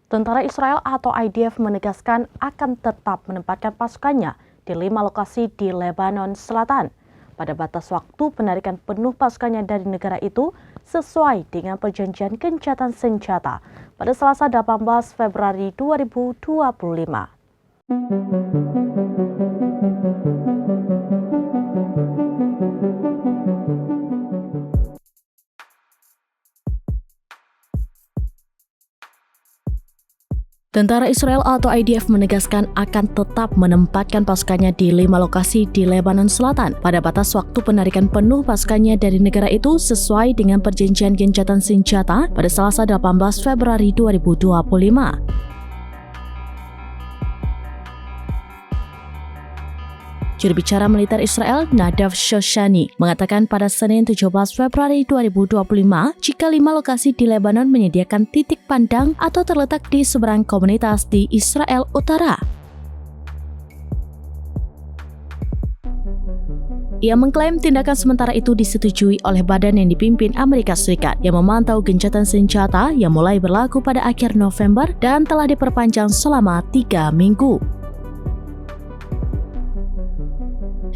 Tentara Israel atau IDF menegaskan akan tetap menempatkan pasukannya di 5 lokasi di Lebanon Selatan pada batas waktu penarikan penuh pasukannya dari negara itu sesuai dengan perjanjian gencatan senjata pada Selasa 18 Februari 2025. Tentara Israel atau IDF menegaskan akan tetap menempatkan pasukannya di 5 lokasi di Lebanon Selatan pada batas waktu penarikan penuh pasukannya dari negara itu sesuai dengan perjanjian gencatan senjata pada Selasa 18 Februari 2025. Juru bicara militer Israel, Nadav Shoshani, mengatakan pada Senin 17 Februari 2025, jika 5 lokasi di Lebanon menyediakan titik pandang atau terletak di seberang komunitas di Israel Utara. Ia mengklaim tindakan sementara itu disetujui oleh badan yang dipimpin Amerika Serikat yang memantau gencatan senjata yang mulai berlaku pada akhir November dan telah diperpanjang selama 3 minggu.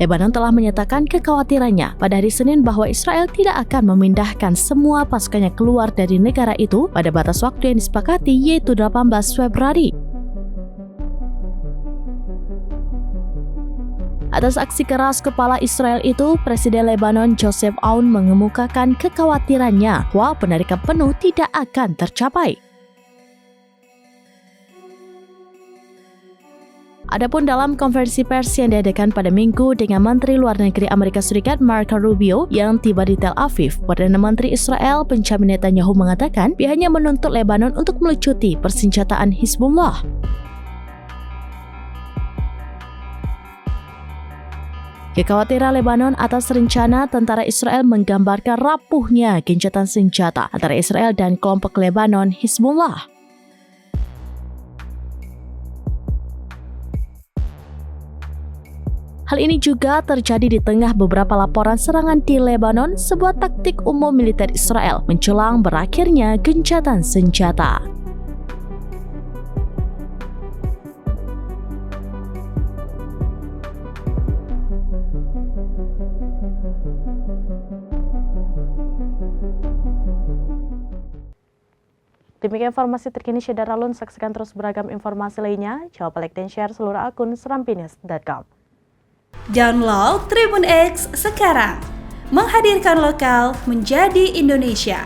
Lebanon telah menyatakan kekhawatirannya pada hari Senin bahwa Israel tidak akan memindahkan semua pasukannya keluar dari negara itu pada batas waktu yang disepakati yaitu 18 Februari. Atas aksi keras kepala Israel itu, Presiden Lebanon Joseph Aoun mengemukakan kekhawatirannya bahwa penarikan penuh tidak akan tercapai. Adapun dalam konferensi pers yang diadakan pada Minggu dengan Menteri Luar Negeri Amerika Serikat Marco Rubio yang tiba di Tel Aviv, Perdana Menteri Israel Benjamin Netanyahu mengatakan pihaknya menuntut Lebanon untuk melucuti persenjataan Hizbullah. Kekhawatiran Lebanon atas rencana tentara Israel menggambarkan rapuhnya gencatan senjata antara Israel dan kelompok Lebanon Hizbullah. Hal ini juga terjadi di tengah beberapa laporan serangan di Lebanon, sebuah taktik umum militer Israel menjelang berakhirnya gencatan senjata. Demikian informasi terkini Syedara Lun, saksikan terus beragam informasi lainnya. Jangan lupa like dan share seluruh akun serampinews.com. Download Tribun X sekarang, menghadirkan lokal menjadi Indonesia.